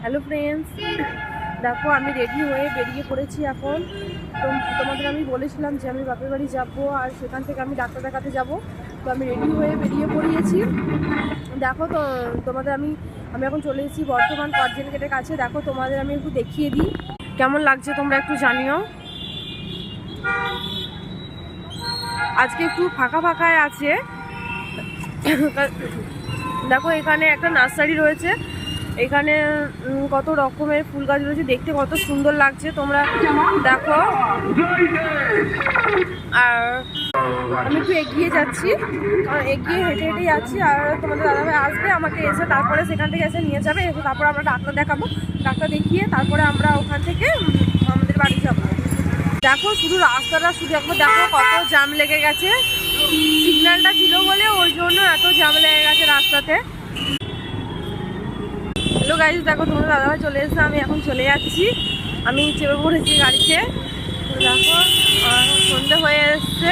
Hello friends, দেখো আমি ready হয়ে বেরিয়ে পড়েছি এখন। তোমাদের আমি বলেছিলাম যে আমি বাপের বাড়ি যাবো আর সেখান থেকে আমি ডাক্তার দেখাতে যাব। তো আমি রেডি হয়ে বেরিয়ে পড়িয়েছি। দেখো তো তোমাদের আমি এখন চলে এসেছি বর্ধমান কর্জেন গেটের কাছে। দেখো তোমাদের আমি একটু দেখিয়ে দিই কেমন লাগছে, তোমরা একটু জানিও। আজকে একটু ফাঁকা ফাঁকায় আছে। দেখো এখানে একটা নার্সারি রয়েছে, এখানে কত রকমের ফুল গাছ রয়েছে, দেখতে কত সুন্দর লাগছে তোমরা দেখো। আর আমি একটু এগিয়ে যাচ্ছি, কারণ এগিয়ে হেঁটে হেঁটে যাচ্ছি। আর তোমাদের দাদাভাই আসবে, আমাকে এসে তারপরে সেখান থেকে এসে নিয়ে যাবে, এসে তারপরে আমরা ডাক্তার দেখাবো। ডাক্তার দেখিয়ে তারপরে আমরা ওখান থেকে আমাদের বাড়ি যাবো। দেখো শুধু রাস্তাটা শুধু একবার দেখো কত জ্যাম লেগে গেছে। সিগন্যালটা ছিল বলে ওই জন্য এত জ্যাম লেগে গেছে রাস্তাতে। হ্যালো গাইজ, দেখো তোমাদের দাদাভাই চলে এসেছে, আমি এখন চলে যাচ্ছি। আমি চেপে পড়েছি গাড়িতে। দেখো সন্ধে হয়ে এসছে।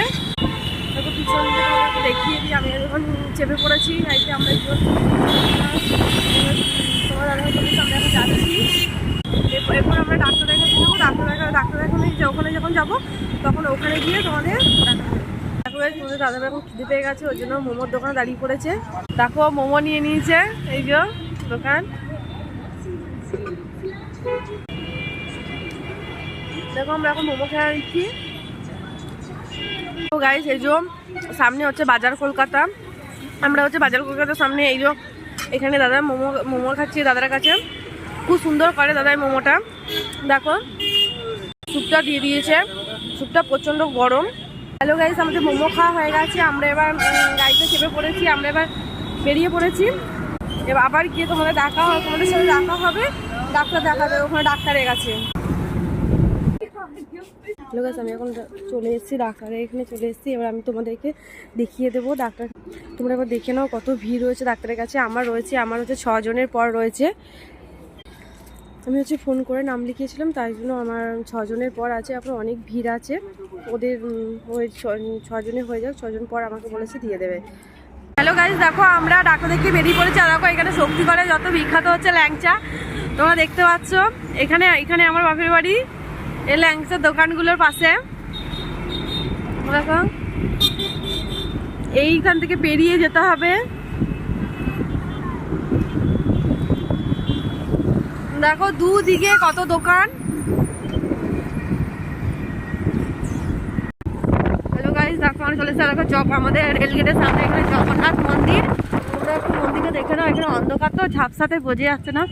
দেখো পিছন দিয়ে তোমাকে দেখিয়ে দিই, আমি এখন চেপে পড়েছি গাড়িতে। আমরা তোমার দাদাভাই চলে এসে আমরা এখন যাচ্ছি। এরপর আমরা ডাক্তার দেখাতে যাবো। ডাক্তার দেখানে ওখানে যখন যাবো তখন ওখানে গিয়ে তোমাদের দেখো গাইজ, তোমাদের দাদাভাই এখন খিদে পেয়ে গেছে, ওই জন্য মোমোর দোকানে দাঁড়িয়ে পড়েছে। দেখো মোমো নিয়ে নিয়েছে, এই যে দোকান। দেখো আমরা এখন মোমো খেয়ে নিচ্ছি। তো গাইস এই যে সামনে হচ্ছে বাজার কলকাতা, আমরা হচ্ছে বাজার কলকাতার সামনে। এই যে এখানে দাদা মোমো খাচ্ছি দাদার কাছে। খুব সুন্দর করে দাদাই মোমোটা। দেখো স্যুপটা দিয়ে দিয়েছে, স্যুপটা প্রচণ্ড গরম। হ্যালো গাইস, আমাদের মোমো খাওয়া হয়ে গেছে। আমরা এবার গাড়িতে চেপে পড়েছি, আমরা এবার বেরিয়ে পড়েছি। এবার আবার গিয়ে তোমাদের সাথে দেখা হবে, ডাক্তার দেখাবে ওখানে ডাক্তারের কাছে। হ্যালো গাইস, আমি এখন চলে এসেছি ডাক্তারের এখানে চলে এসেছি। এবার আমি তোমাদেরকে দেখিয়ে দেবো ডাক্তার। তোমরা এবার দেখে নাও কত ভিড় রয়েছে ডাক্তারের কাছে। আমার হচ্ছে 6 জনের পর রয়েছে। আমি হচ্ছে ফোন করে নাম লিখিয়েছিলাম, তাই জন্য আমার 6 জনের পর আছে। এখন অনেক ভিড় আছে ওদের। ওই 6 জনের হয়ে যাক, 6 জন পর আমাকে বলেছে দিয়ে দেবে। হ্যালো গাইস, দেখো আমরা ডাক্তার দেখে বেরিয়ে পড়েছি। আর দেখো এখানে শক্তিগড়ে যত বিখ্যাত হচ্ছে ল্যাংচা তোমরা দেখতে পাচ্ছ। এখানে আমার বাপের বাড়ি, এই ল্যাংচার দোকানগুলোর পাশে। দেখো এইখান থেকে পেরিয়ে যেতে হবে। দেখো দুদিকে কত দোকান। হ্যালো গাইস, দেখো আমরা চলে এসেছি। দেখো আমাদের রেলগেটের সামনে এখানে জগন্নাথ মন্দির। তোমরা একটু মন্দিরটা দেখে নাও। এখানে অন্ধকার তো ঝাপসাতে বোঝা যাচ্ছে না।